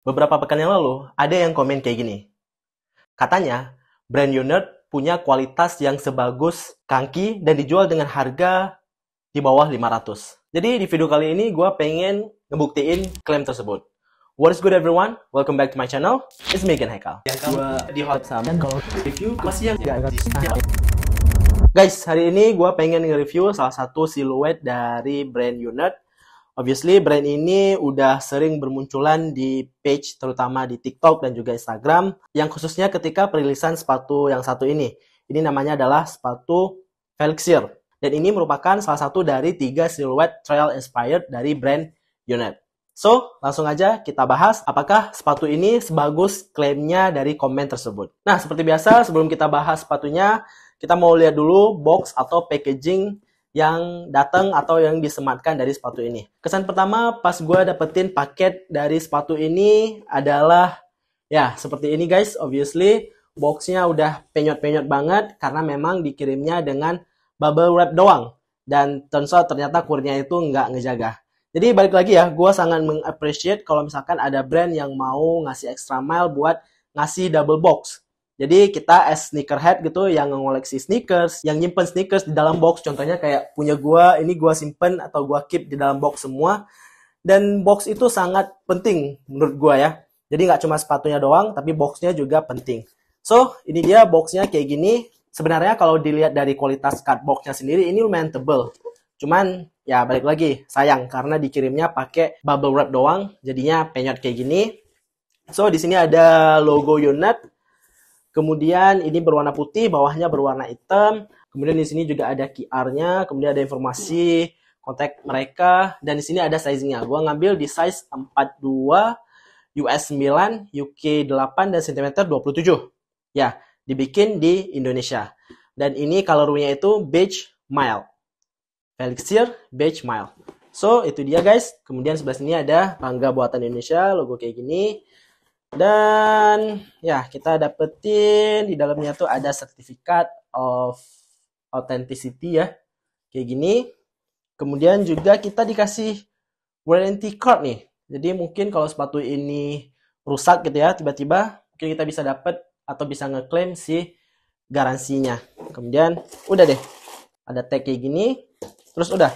Beberapa pekan yang lalu, ada yang komen kayak gini. Katanya, brand Unert punya kualitas yang sebagus Kangki dan dijual dengan harga di bawah 500. Jadi di video kali ini gue pengen ngebuktiin klaim tersebut. What is good everyone? Welcome back to my channel. It's me again, Haikal. Yang kamu di hot sama kalau review masih yang Guys, hari ini gue pengen nge-review salah satu siluet dari brand Unert. Obviously, brand ini udah sering bermunculan di page, terutama di TikTok dan juga Instagram, yang khususnya ketika perilisan sepatu yang satu ini. Ini namanya adalah sepatu Felixir. Dan ini merupakan salah satu dari 3 siluet trail inspired dari brand Unert. So, langsung aja kita bahas apakah sepatu ini sebagus klaimnya dari komen tersebut. Nah, seperti biasa, sebelum kita bahas sepatunya, kita mau lihat dulu box atau packaging yang datang atau yang disematkan dari sepatu ini. Kesan pertama pas gue dapetin paket dari sepatu ini adalah ya seperti ini guys. Obviously boxnya udah penyot-penyot banget karena memang dikirimnya dengan bubble wrap doang. Dan turns out ternyata kurnya itu nggak ngejaga. Jadi balik lagi ya, gue sangat mengappreciate kalau misalkan ada brand yang mau ngasih extra mile buat ngasih double box. Jadi kita as sneakerhead gitu yang ngoleksi sneakers, yang nyimpen sneakers di dalam box, contohnya kayak punya gua, ini gua simpen atau gua keep di dalam box semua. Dan box itu sangat penting menurut gua ya. Jadi nggak cuma sepatunya doang, tapi boxnya juga penting. So, ini dia boxnya kayak gini. Sebenarnya kalau dilihat dari kualitas cardboxnya sendiri, ini lumayan tebel. Cuman ya balik lagi, sayang karena dikirimnya pakai bubble wrap doang, jadinya penyot kayak gini. So, di sini ada logo Unert. Kemudian ini berwarna putih, bawahnya berwarna hitam. Kemudian di sini juga ada QR-nya, kemudian ada informasi kontak mereka, dan di sini ada sizing-nya. Gua ngambil di size 42, US 9, UK 8 dan cm 27. Ya, dibikin di Indonesia. Dan ini colorway-nya itu beige mild. Felixir beige mild. So, itu dia guys. Kemudian sebelah sini ada Bangga Buatan Indonesia, logo kayak gini. Dan ya kita dapetin di dalamnya tuh ada sertifikat of authenticity ya, kayak gini. Kemudian juga kita dikasih warranty card nih. Jadi mungkin kalau sepatu ini rusak gitu ya, tiba-tiba mungkin kita bisa dapet atau bisa ngeklaim si garansinya. Kemudian udah deh, ada tag kayak gini, terus udah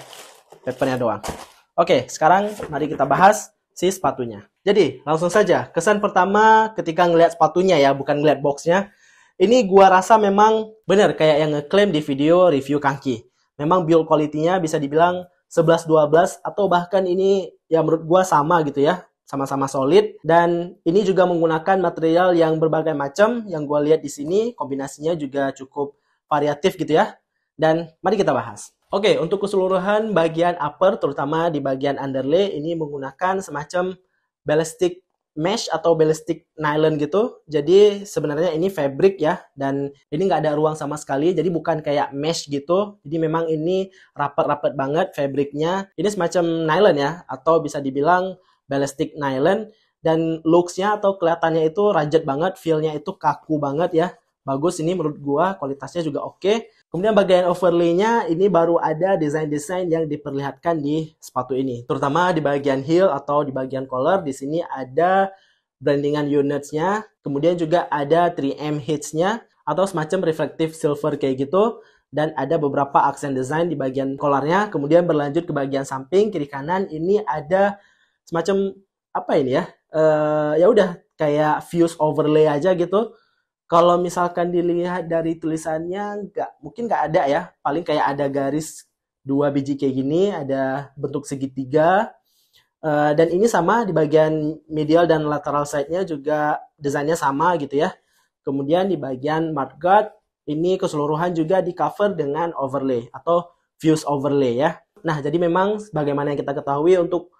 papernya doang. Oke, sekarang mari kita bahas si sepatunya. Jadi, langsung saja. Kesan pertama ketika ngelihat sepatunya ya, bukan ngelihat boxnya. Ini gua rasa memang bener kayak yang ngeklaim di video review Kangki. Memang build quality-nya bisa dibilang 11-12 atau bahkan ini ya menurut gua sama gitu ya. Sama-sama solid dan ini juga menggunakan material yang berbagai macam yang gua lihat di sini, kombinasinya juga cukup variatif gitu ya. Dan mari kita bahas. Oke, untuk keseluruhan bagian upper, terutama di bagian underlay, ini menggunakan semacam ballistic mesh atau ballistic nylon gitu. Jadi sebenarnya ini fabric ya, dan ini nggak ada ruang sama sekali. Jadi bukan kayak mesh gitu. Jadi memang ini rapat-rapat banget fabricnya. Ini semacam nylon ya, atau bisa dibilang ballistic nylon. Dan looks-nya atau kelihatannya itu rugged banget, feel-nya itu kaku banget ya. Bagus ini menurut gua, kualitasnya juga oke. Kemudian bagian overlay-nya ini baru ada desain-desain yang diperlihatkan di sepatu ini. Terutama di bagian heel atau di bagian collar, di sini ada brandingan units-nya. Kemudian juga ada 3M hits-nya atau semacam reflective silver kayak gitu. Dan ada beberapa aksen desain di bagian collar-nya. Kemudian berlanjut ke bagian samping, kiri kanan ini ada semacam apa ini ya? Ya udah kayak fuse overlay aja gitu. Kalau misalkan dilihat dari tulisannya, mungkin nggak ada ya. Paling kayak ada garis 2 biji kayak gini, ada bentuk segitiga. Dan ini sama di bagian medial dan lateral side-nya juga desainnya sama gitu ya. Kemudian di bagian mudguard, ini keseluruhan juga di cover dengan overlay atau fuse overlay ya. Nah, jadi memang sebagaimana yang kita ketahui untuk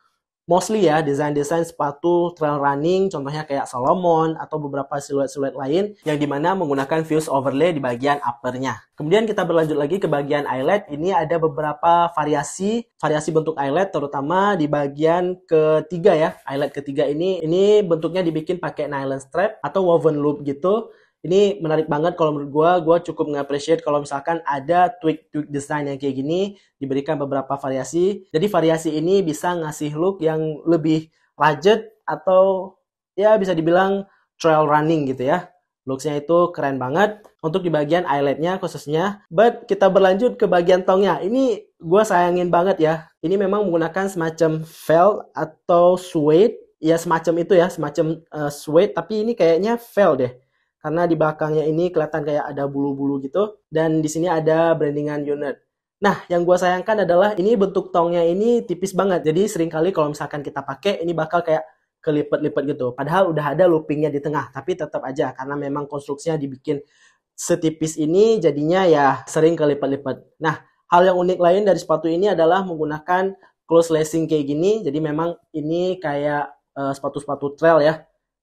mostly ya desain-desain sepatu trail running contohnya kayak Salomon atau beberapa siluet-siluet lain yang dimana menggunakan fuse overlay di bagian uppernya. Kemudian kita berlanjut lagi ke bagian eyelet. Ini ada beberapa variasi bentuk eyelet terutama di bagian ketiga ya. Eyelet ketiga ini bentuknya dibikin pakai nylon strap atau woven loop gitu. Ini menarik banget kalau menurut gue cukup nge-appreciate kalau misalkan ada tweak desain yang kayak gini, diberikan beberapa variasi. Jadi variasi ini bisa ngasih look yang lebih rugged atau ya bisa dibilang trail running gitu ya. Looks-nya itu keren banget untuk di bagian eyelet-nya khususnya. But kita berlanjut ke bagian tongnya. Ini gue sayangin banget ya. Ini memang menggunakan semacam felt atau suede. Ya semacam itu ya, semacam suede. Tapi ini kayaknya felt deh. Karena di belakangnya ini kelihatan kayak ada bulu-bulu gitu. Dan di sini ada brandingan unit. Nah, yang gue sayangkan adalah ini bentuk tongnya ini tipis banget. Jadi seringkali kalau misalkan kita pakai, ini bakal kayak kelipet-lipet gitu. Padahal udah ada loopingnya di tengah, tapi tetap aja karena memang konstruksinya dibikin setipis ini jadinya ya sering kelipet-lipet. Nah, hal yang unik lain dari sepatu ini adalah menggunakan close lacing kayak gini. Jadi memang ini kayak sepatu-sepatu trail ya,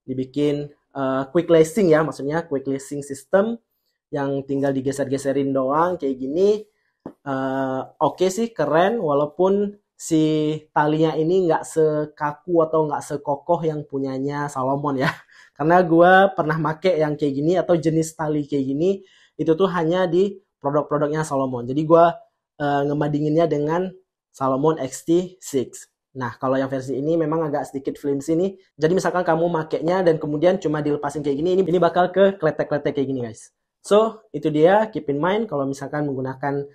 dibikin quick lacing ya, maksudnya quick lacing system yang tinggal digeser-geserin doang kayak gini. Oke sih, keren walaupun si talinya ini nggak sekaku atau nggak sekokoh yang punyanya Salomon ya. Karena gue pernah make yang kayak gini atau jenis tali kayak gini, itu tuh hanya di produk-produknya Salomon. Jadi gue ngebandinginnya dengan Salomon XT6. Nah, kalau yang versi ini memang agak sedikit flimsy nih. Jadi misalkan kamu makainya dan kemudian cuma dilepasin kayak gini, ini bakal ke kletek-kletek kayak gini guys. So, itu dia, keep in mind kalau misalkan menggunakan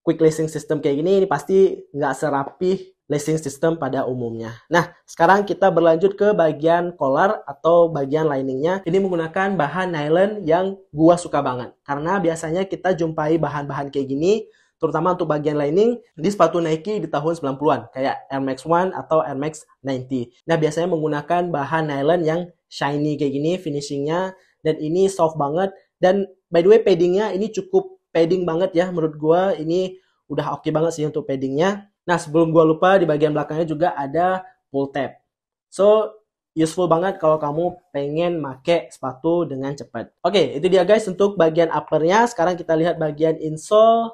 quick lacing system kayak gini, ini pasti nggak serapi lacing system pada umumnya. Nah, sekarang kita berlanjut ke bagian collar atau bagian liningnya. Ini menggunakan bahan nylon yang gua suka banget. Karena biasanya kita jumpai bahan-bahan kayak gini, terutama untuk bagian lining, di sepatu Nike di tahun 90-an. Kayak Air Max 1 atau Air Max 90. Nah, biasanya menggunakan bahan nylon yang shiny kayak gini, finishingnya. Dan ini soft banget. Dan by the way, paddingnya ini cukup padding banget ya, menurut gue ini udah oke banget sih untuk paddingnya. Nah, sebelum gue lupa, di bagian belakangnya juga ada pull tab. So, useful banget kalau kamu pengen make sepatu dengan cepat. Oke, itu dia guys untuk bagian uppernya. Sekarang kita lihat bagian insole.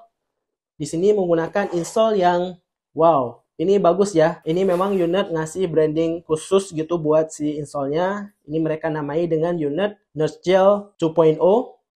Di sini menggunakan insole yang wow, ini bagus ya. Ini memang unit ngasih branding khusus gitu buat si insole-nya. Ini mereka namai dengan unit Nurse Gel 2.0.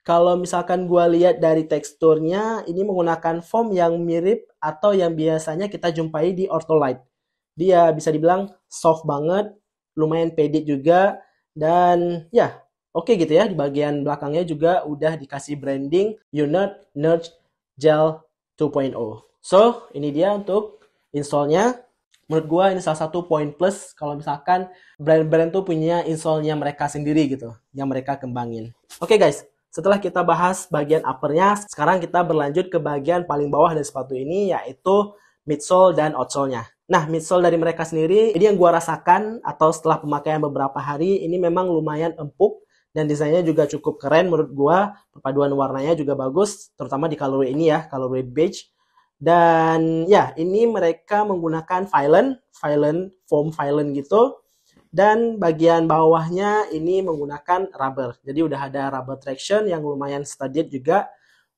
Kalau misalkan gue lihat dari teksturnya, ini menggunakan foam yang mirip atau yang biasanya kita jumpai di Ortholite. Dia bisa dibilang soft banget, lumayan padded juga, dan ya oke gitu ya. Di bagian belakangnya juga udah dikasih branding unit Nurse Gel 2.0. So, ini dia untuk insole-nya. Menurut gue ini salah satu poin plus kalau misalkan brand-brand tuh punya insole-nya mereka sendiri gitu, yang mereka kembangin. Oke guys. Setelah kita bahas bagian uppernya, sekarang kita berlanjut ke bagian paling bawah dari sepatu ini, yaitu midsole dan outsole-nya. Nah, midsole dari mereka sendiri, ini yang gue rasakan atau setelah pemakaian beberapa hari, ini memang lumayan empuk dan desainnya juga cukup keren menurut gue. Perpaduan warnanya juga bagus, terutama di colorway ini ya, colorway beige. Dan ya, ini mereka menggunakan Phylon foam Phylon gitu. Dan bagian bawahnya ini menggunakan rubber. Jadi udah ada rubber traction yang lumayan studded juga.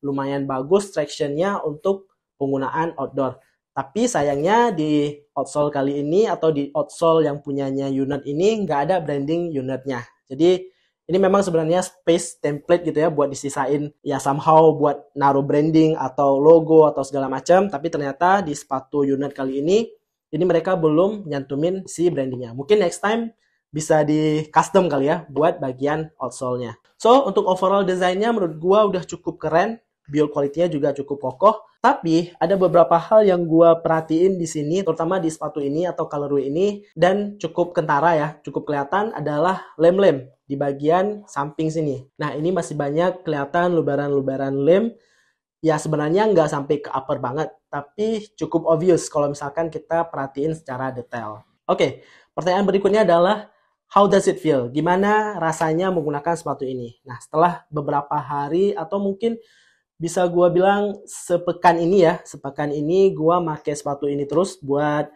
Lumayan bagus tractionnya untuk penggunaan outdoor. Tapi sayangnya di outsole kali ini atau di outsole yang punyanya unit ini nggak ada branding unitnya. Jadi ini memang sebenarnya space template gitu ya buat disisain ya somehow buat naruh branding atau logo atau segala macam. Tapi ternyata di sepatu unit kali ini mereka belum nyantumin si brandingnya. Mungkin next time bisa di custom kali ya buat bagian outsole-nya. So, untuk overall desainnya menurut gua udah cukup keren. Build quality-nya juga cukup kokoh. Tapi ada beberapa hal yang gua perhatiin di sini, terutama di sepatu ini atau colorway ini, dan cukup kentara ya, cukup kelihatan adalah lem-lem di bagian samping sini. Nah, ini masih banyak kelihatan lubaran-lubaran lem. Ya sebenarnya nggak sampai ke upper banget, tapi cukup obvious kalau misalkan kita perhatiin secara detail. Oke, pertanyaan berikutnya adalah how does it feel? Gimana rasanya menggunakan sepatu ini? Nah, setelah beberapa hari atau mungkin bisa gue bilang sepekan ini gue pakai sepatu ini terus buat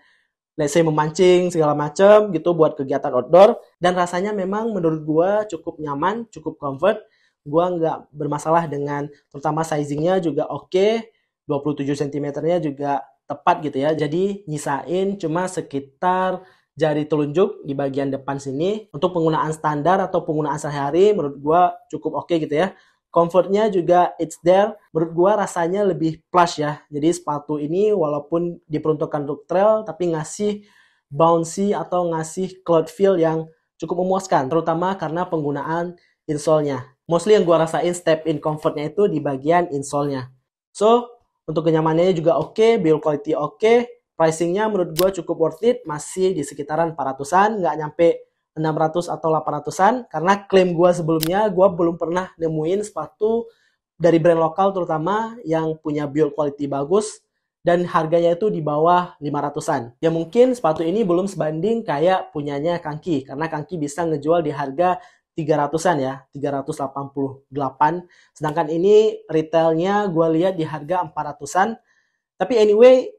let's say memancing segala macam gitu buat kegiatan outdoor, dan rasanya memang menurut gue cukup nyaman, cukup comfort. Gue nggak bermasalah dengan terutama sizingnya juga oke, 27 cm-nya juga tepat gitu ya. Jadi nyisain cuma sekitar jari telunjuk di bagian depan sini. Untuk penggunaan standar atau penggunaan sehari-hari menurut gue cukup oke gitu ya. Comfortnya juga it's there. Menurut gue rasanya lebih plush ya. Jadi sepatu ini walaupun diperuntukkan untuk trail tapi ngasih bouncy atau ngasih cloud feel yang cukup memuaskan, terutama karena penggunaan insole-nya. Mostly yang gue rasain step in comfort-nya itu di bagian insole-nya. So, untuk kenyamanannya juga oke, build quality oke, pricing-nya menurut gue cukup worth it, masih di sekitaran 400-an, nggak nyampe 600 atau 800-an, karena klaim gue sebelumnya, gue belum pernah nemuin sepatu dari brand lokal terutama yang punya build quality bagus, dan harganya itu di bawah 500-an. Ya mungkin sepatu ini belum sebanding kayak punyanya Kangki, karena Kangki bisa ngejual di harga 300-an ya, 388. Sedangkan ini retailnya gue lihat di harga 400-an. Tapi anyway,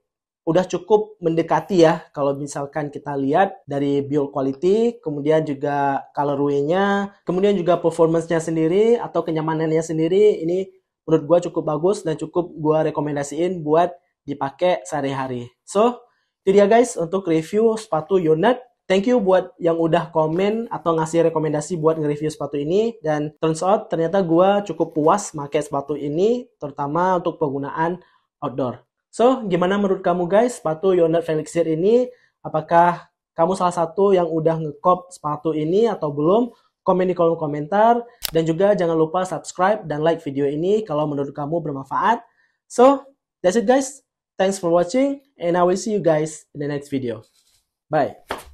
udah cukup mendekati ya kalau misalkan kita lihat dari build quality, kemudian juga colorway-nya, kemudian juga performance-nya sendiri atau kenyamanannya sendiri, ini menurut gue cukup bagus dan cukup gue rekomendasiin buat dipakai sehari-hari. So, itu dia guys untuk review sepatu Unit. Thank you buat yang udah komen atau ngasih rekomendasi buat nge-review sepatu ini. Dan turns out ternyata gue cukup puas pakai sepatu ini, terutama untuk penggunaan outdoor. So, gimana menurut kamu guys sepatu Unit Felixir ini? Apakah kamu salah satu yang udah ngekop sepatu ini atau belum? Komen di kolom komentar. Dan juga jangan lupa subscribe dan like video ini kalau menurut kamu bermanfaat. So, that's it guys. Thanks for watching and I will see you guys in the next video. Bye.